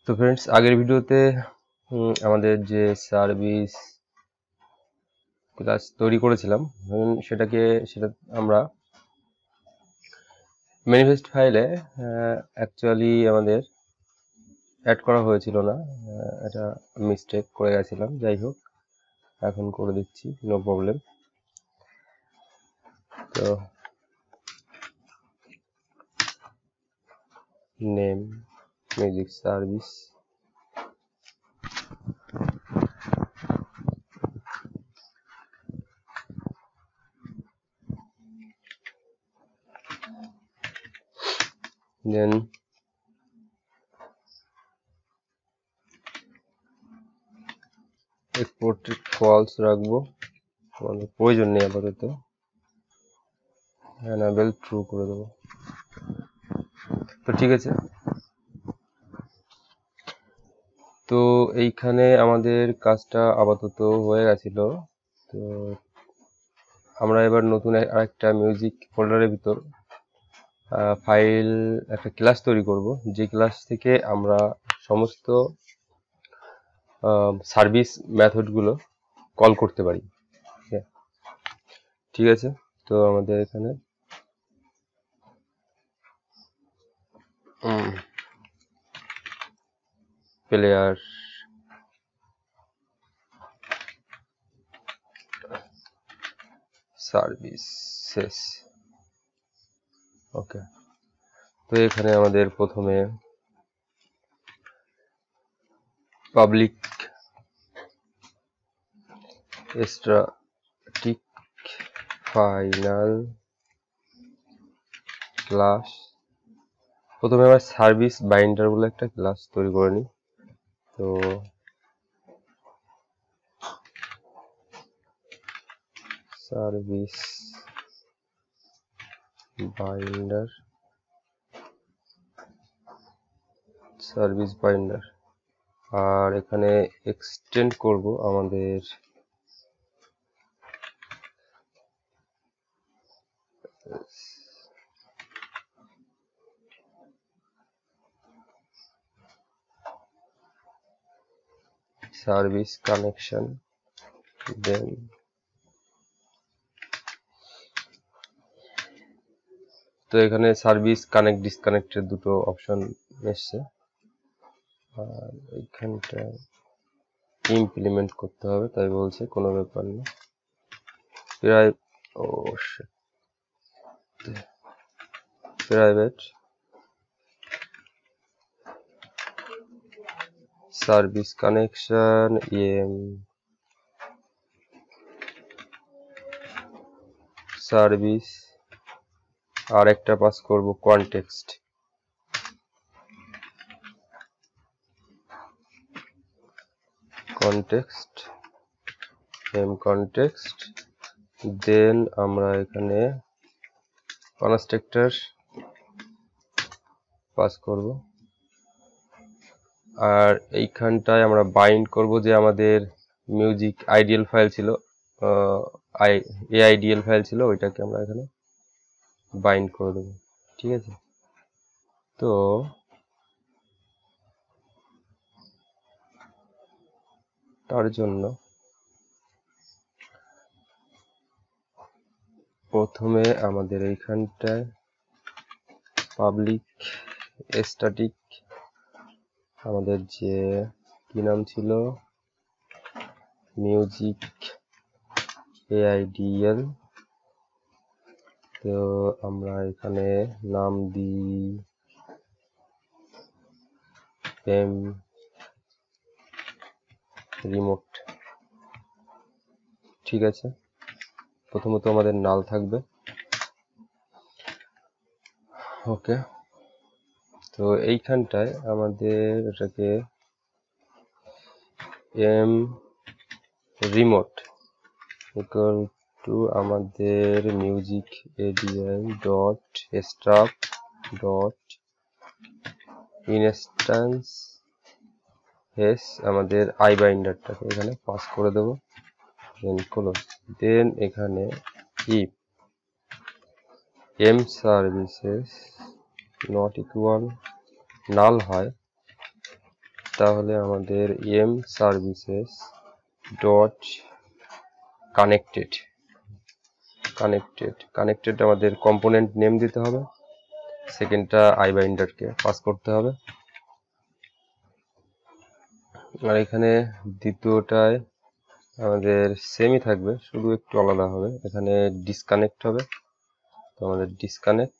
তো फ्रेंड्स আগের ভিডিওতে আমাদের যে সার্ভিস ক্লাস তৈরি করেছিলাম সেটা আমরা ম্যানিফেস্ট ফাইলে অ্যাকচুয়ালি আমাদের অ্যাড করা হয়েছিল না, এটা মিস্টেক করে গেছিলাম। যাই হোক, এখন করে দিচ্ছি, নো প্রবলেম। তো নেম মিউজিক সার্ভিস, দেন এক্সপোর্টেড ফলস রাখবো, আমাদের প্রয়োজন নেই আপাতত। এনেবল ট্রু করে দেবো। তো ঠিক আছে, তো এইখানে আমাদের কাজটা আপাতত হয়ে গেছিল। তো আমরা এবার নতুন আরেকটা মিউজিক ফোল্ডারের ভিতর ফাইল একটা ক্লাস তৈরি করব, যে ক্লাস থেকে আমরা সমস্ত সার্ভিস মেথডগুলো কল করতে পারি। ঠিক আছে, তো আমাদের এখানে প্লেয়ার সার্ভিসেস, ওকে। তো এখানে আমাদের প্রথমে পাবলিক স্ট্যাটিক ফাইনাল ক্লাস, প্রথমে আমরা সার্ভিস বাইন্ডার বলে একটা ক্লাস তৈরি করে নিই। তো সার্ভিস বাইন্ডার, আর এখানে এক্সটেন্ড করব আমাদের সার্ভিস কানেকশন, দেন তো এখানে সার্ভিস কানেক্ট ডিসকানেক্টের দুটো অপশন এসছে, আর এইখানটা ইমপ্লিমেন্ট করতে হবে, তাই বলছে কোনো ব্যাপার না। প্রাইভেট সার্ভিস কানেকশন সার্ভিস, আর একটা পাস করব কনটেক্সট, দেন আমরা এখানে কনস্ট্রাক্টর পাস করব, আর এইখানটায় আমরা বাইন্ড করব যে আমাদের মিউজিক আইডিয়াল ফাইল ছিল, আইডিয়াল ফাইল ছিল, ওইটাকে আমরা এখানে বাইন্ড করে দেব। ঠিক আছে, তো তার জন্য প্রথমে আমাদের এইখানটায় পাবলিক স্ট্যাটিক, আমাদের যে কি নাম ছিল, মিউজিক আইডিয়াল, তো আমরা এখানে নাম দিই রিমোট। ঠিক আছে, প্রথমত আমাদের নাল থাকবে, ওকে। তো এইখানটায় আমাদের এটাকে রিমোট ইকুয়াল টু আমাদের music ADL dot staff dot instance S, আমাদের আই বাইন্ডারটাকে এখানে পাস করে দেব, দেন ক্লোজ। দেন এখানে ইফ সার্ভিসেস নট ইকুয়াল নাল হয়, তাহলে আমাদের এম সার্ভিসেস ডট কানেক্টেড আমাদের কম্পোনেন্ট নেম দিতে হবে, সেকেন্ডটা আই বাইন্ডারকে পাস করতে হবে, আর এখানে দ্বিতীয়টায় আমাদের সেমই থাকবে, শুধু একটু আলাদা হবে, এখানে ডিসকানেক্ট হবে। তো আমাদের ডিসকানেক্ট,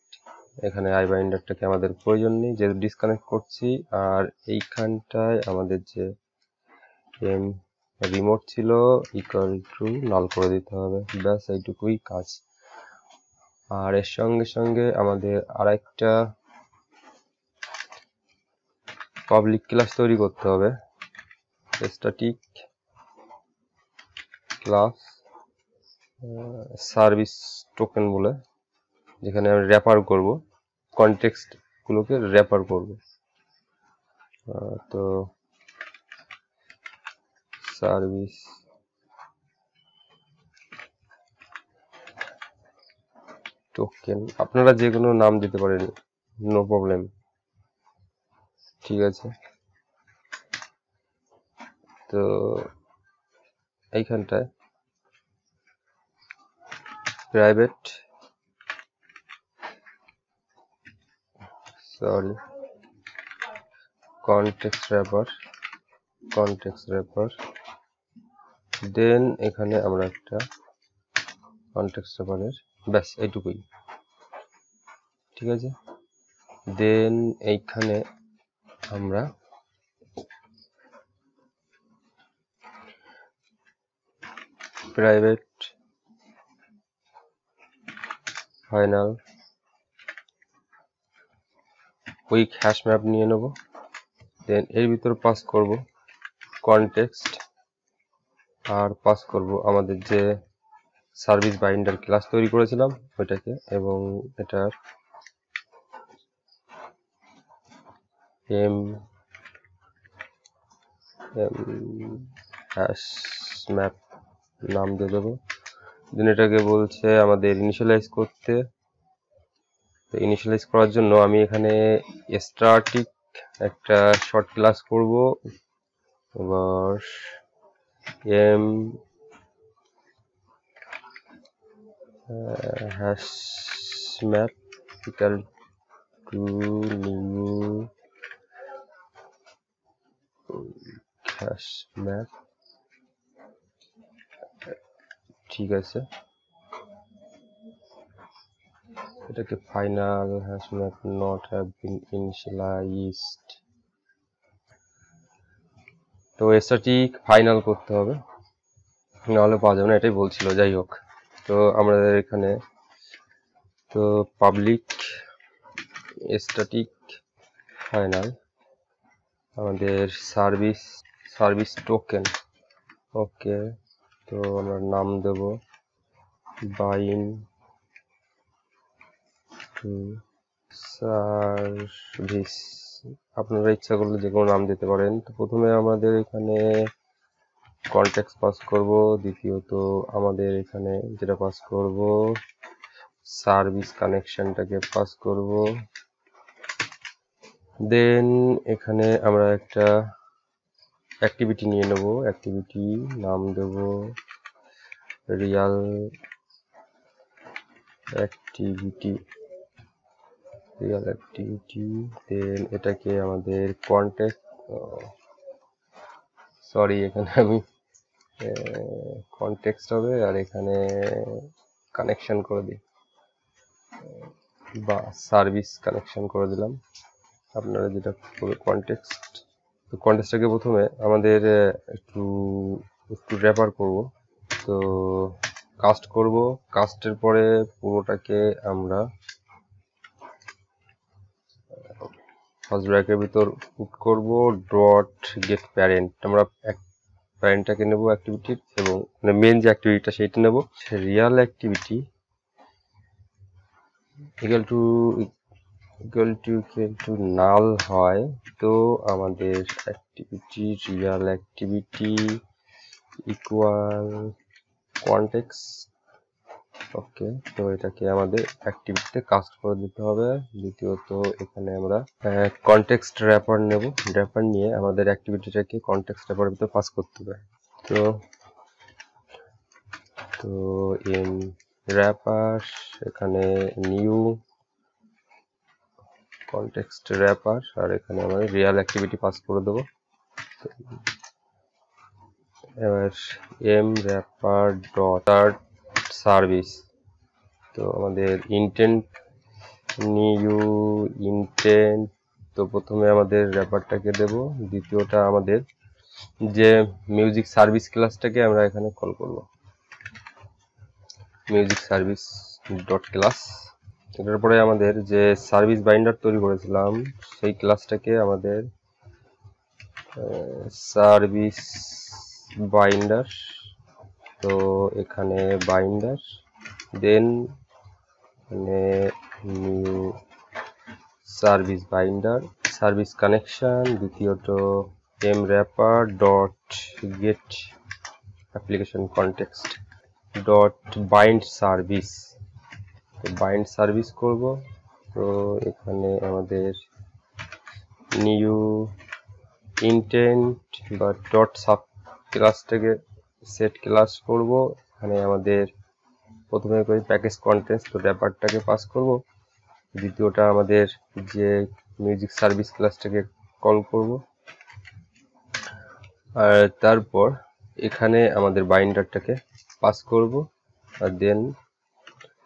এখানে আই বাইন্ডারটাকে আমাদের প্রয়োজন নেই যেহেতু ডিসকানেক্ট করছি, আর এইখানটায় আমাদের যে এম রিমোট ছিল ইকুয়াল টু নাল করে দিতে হবে, ব্যাস এইটুকুই কাজ। আর এর সঙ্গে সঙ্গে আমাদের আরেকটা পাবলিক ক্লাস তৈরি করতে হবে, স্ট্যাটিক ক্লাস সার্ভিস টোকেন বলে, যেখানে আমি র্যাপার করব, কনটেক্সট গুলোকে র্যাপার করব। তো সার্ভিস টোকেন আপনারা যে কোনো নাম দিতে পারেন, নো প্রবলেম, ঠিক আছে। তো এইখানটায় প্রাইভেট কনটেক্সট র্যাপার, দেন এখানে আমরা একটা কনটেক্সট র্যাপারের, ব্যাস এইটুকুই, ঠিক আছে। দেন এইখানে আমরা private final quick hash map নিয়ে নেব, দেন এর ভিতর পাস করব কনটেক্সট, আর পাস করব আমাদের যে সার্ভিস বাইন্ডার ক্লাস তৈরি করেছিলাম ওইটাকে, এবং এটার এম হ্যাশ ম্যাপ নাম দিয়ে দেবো। দেন এটাকে বলছে আমাদের ইনিশিয়ালাইজ করতে, তো ইনিশিয়ালাইজ করার জন্য আমি এখানে স্ট্যাটিক একটা শর্ট ক্লাস করব, এবার m hash map equal to new hash map, ঠিক আছে। এটাকে final hash map not have been initialised, তো স্ট্যাটিক ফাইনাল করতে হবে, নাহলে পাওয়া যাবে না, এটাই বলছিল। যাই হোক, তো আমাদের এখানে তো পাবলিক স্ট্যাটিক ফাইনাল আমাদের সার্ভিস টোকেন, ওকে। তো আমরা নাম দেব বাইন টু সার্ভিস, আপনারা ইচ্ছা করলে যে কোনো নাম দিতে পারেন। তো প্রথমে আমাদের এখানে কনটেক্সট পাস করব, দ্বিতীয়ত আমাদের এখানে যেটা পাস করব সার্ভিস কানেকশনটাকে পাস করব, দেন এখানে আমরা একটা অ্যাক্টিভিটি নিয়ে নেব, অ্যাক্টিভিটি নাম দেব রিয়াল অ্যাক্টিভিটি, দেন এটাকে আমাদের এখানে আমি কনটেক্সট হবে, আর এখানে কানেকশন করে দিই বা সার্ভিস কানেকশন করে দিলাম, আপনারা যেটা কনটেক্সট। তো কনটেক্সটটাকে প্রথমে আমাদের একটু র্যাপার করব, তো কাস্ট করব, কাস্টের পরে পুরোটাকে আমরা ফার্স্ট ব্র্যাকের ভিতর পুট করব ডট গেট প্যারেন্ট, আমরা প্যারেন্টটাকে নেব অ্যাক্টিভিটির, এবং মেন যে অ্যাক্টিভিটিটা সেইটা নেব, রিয়াল অ্যাক্টিভিটি ইকুয়াল টু নাল হয়, তো আমাদের রিয়াল অ্যাক্টিভিটি ইকুয়াল ওকে, তো এটাকে আমাদের অ্যাক্টিভিটিতে কাস্ট করে দিতে হবে। দ্বিতীয়ত এখানে আমরা কনটেক্সট র্যাপার নেব, র্যাপার নিয়ে আমাদের অ্যাক্টিভিটিটাকে কনটেক্সট র্যাপারের ভিতরে পাস করতে হবে। তো ইন র্যাপার এখানে নিউ কনটেক্সট র্যাপার, আর এখানে আমাদের রিয়াল অ্যাক্টিভিটি পাস করে দেবো। এবার এম র্যাপার ডট সার্ভিস, তো আমাদের ইন্টেন্ট নিউ ইন্টেন্ট, তো প্রথমে আমাদের র্যাপারটাকে দেব, দ্বিতীয়টা আমাদের যে মিউজিক সার্ভিস ক্লাসটাকে আমরা এখানে কল করব, মিউজিক সার্ভিস ডট ক্লাস। এটার পরে আমাদের যে সার্ভিস বাইন্ডার তৈরি করেছিলাম সেই ক্লাসটাকে আমাদের সার্ভিস বাইন্ডার, তো এখানে binder, then new service binder, service connection, দ্বিতীয়ত M wrapper dot get application context dot bind service, bind service করব। তো এখানে আমাদের নিউ ইন্টেন্ট বা ডট সাব ক্লাসটাকে সেট ক্লাস করব। এখানে আমাদের প্রথমে করি প্যাকেজ কন্টেন্টস, তো র্যাপারটাকে পাস করব, দ্বিতীয়টা আমাদের যে মিউজিক সার্ভিস ক্লাসটাকে কল করব, আর তারপর এখানে আমাদের বাইন্ডারটাকে পাস করব, আর দেন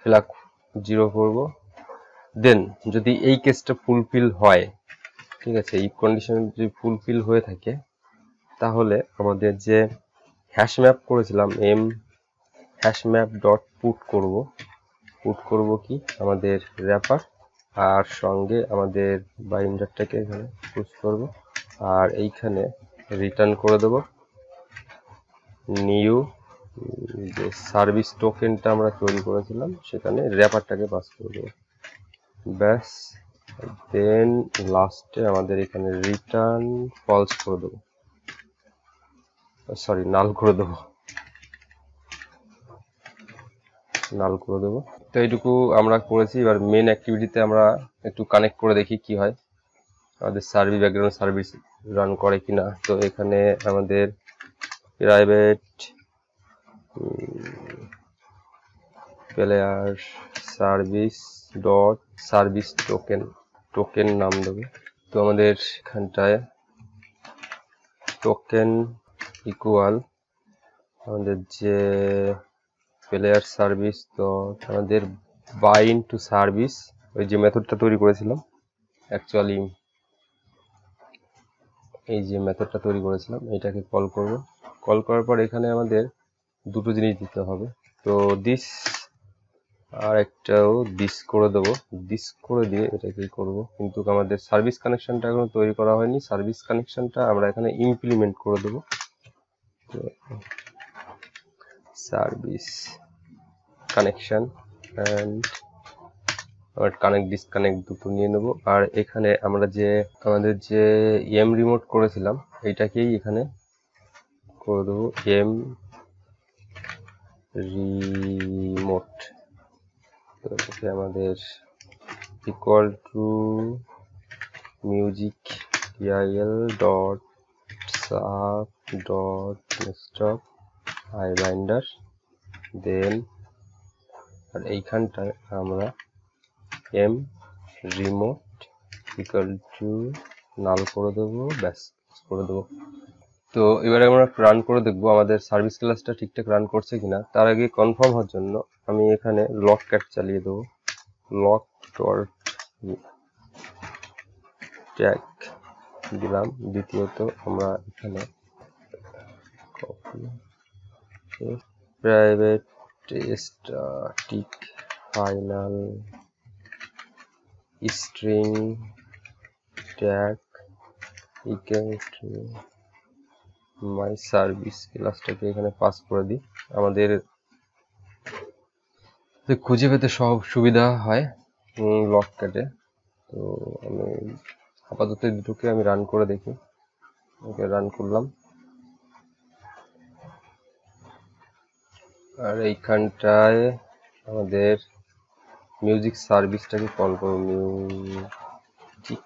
ফ্ল্যাগ 0 করব। দেন যদি এই কেসটা ফুলফিল হয়, ঠিক আছে, এই কন্ডিশন যদি ফুলফিল হয়ে থাকে, তাহলে আমাদের যে হ্যাশ ম্যাপ করেছিলাম m hash map dot put করব কি আমাদের র্যাপার, আর সঙ্গে আমাদের বাইন্ডারটাকে এখানে পুশ করব, আর এইখানে রিটার্ন করে দেব নিউ যে সার্ভিস টোকেনটা আমরা তৈরি করেছিলাম সেখানে র্যাপারটাকে পাস করে দেব, ব্যাস। দেন লাস্টে আমাদের এখানে রিটার্ন ফলস করে দেবো, সরি নাল করে দেবো, তো এইটুকু আমরা করেছি। এবার মেন অ্যাক্টিভিটিতে আমরা একটু কানেক্ট করে দেখি কি হয়, আমাদের সার্ভিস ব্যাকগ্রাউন্ড সার্ভিস রান করে কিনা। তো এখানে আমাদের private player service dot service token নাম দেবে। তো আমাদের এখানটায় টোকেন ইকুয়াল আমাদের যে প্লেয়ার সার্ভিস, তো আমাদের বাইন্ড টু সার্ভিস, ওই যে মেথডটা তৈরি করেছিলাম, অ্যাকচুয়ালি এই যে মেথডটা তৈরি করেছিলাম এটাকে কল করব। কল করার পর এখানে আমাদের দুটো জিনিস দিতে হবে, তো দিস আর একটাও দিস করে দেবো, দিস করে দিয়ে এটাকে করব, কিন্তু আমাদের সার্ভিস কানেকশনটা এখনো তৈরি করা হয়নি, সার্ভিস কানেকশনটা আমরা এখানে ইমপ্লিমেন্ট করে দেবো। তো সার্ভিস কানেকশন অ্যান্ড আবার কানেক্ট ডিসকানেক্ট দুটো নিয়ে নেব, আর এখানে আমরা যে আমাদের যে এম রিমোট করেছিলাম এইটাকেই এখানে করে দেবো এম রিমোট, তো এটাকে আমাদের equal to music TIL dot sub dot stop I binder, then আর এইখানটায় আমরা M remote equal to null করে দেবো, ব্যাস করে দেবো। তো এবারে আমরা রান করে দেখবো আমাদের সার্ভিস ক্লাসটা ঠিকঠাক রান করছে কিনা। তার আগে কনফার্ম হওয়ার জন্য আমি এখানে লক ক্যাট চালিয়ে দেবো, লক ডট ট্যাগ দিলাম। দ্বিতীয়ত আমরা এখানে private static final string tag equal to my service ক্লাসটাকে এখানে পাস করে দিই, আমাদের খুঁজে পেতে সব সুবিধা হয় লক ক্যাটে। তো আমি আপাতত দুটোকে আমি রান করে দেখি, ওকে রান করলাম, আর এইখানটায় আমাদের মিউজিক সার্ভিসটাকে কল করব। মিউজিক,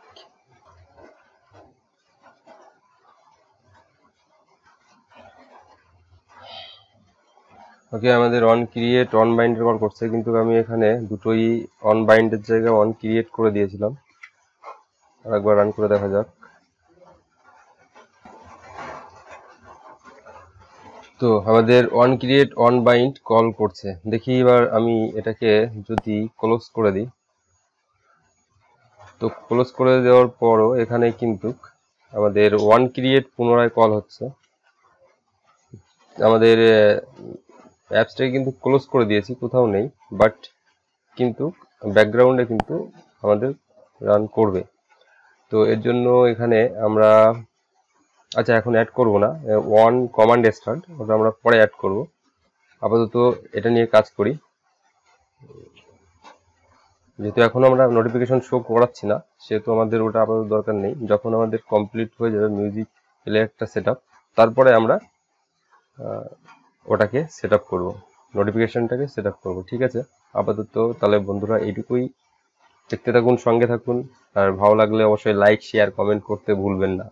ওকে, আমাদের অন ক্রিয়েট অন বাইন্ডের কল করছে, কিন্তু আমি এখানে দুটোই অন বাইন্ডের জায়গায় অন ক্রিয়েট করে দিয়েছিলাম। আরেকবার রান করে দেখা যাক। তো আমাদের on create on bind call করছে। দেখি এবার আমি এটাকে যদি ক্লোজ করে দিই, তো ক্লোজ করে দেওয়ার পরও এখানে কিন্তু আমাদের ওয়ান ক্রিয়েট পুনরায় কল হচ্ছে। আমাদের অ্যাপসটাকে কিন্তু ক্লোজ করে দিয়েছি, কোথাও নেই, বাট কিন্তু ব্যাকগ্রাউন্ডে কিন্তু আমাদের রান করবে। তো এর জন্য এখানে আমরা, আচ্ছা এখন অ্যাড করব না, ওয়ান কমান্ড স্টার্ট ওটা আমরা পরে অ্যাড করব। আপাতত এটা নিয়ে কাজ করি। যেহেতু এখন আমরা নোটিফিকেশন শো করাচ্ছি না, সেহেতু আমাদের ওটা আপাতত দরকার নেই। যখন আমাদের কমপ্লিট হয়ে যাবে মিউজিক প্লেয়ারটা সেটআপ, তারপরে আমরা ওটাকে সেটআপ করব, নোটিফিকেশনটাকে সেটআপ করব। ঠিক আছে, আপাতত তাহলে বন্ধুরা এইটুকুই। দেখতে থাকুন, সঙ্গে থাকুন, আর ভালো লাগলে অবশ্যই লাইক শেয়ার কমেন্ট করতে ভুলবেন না।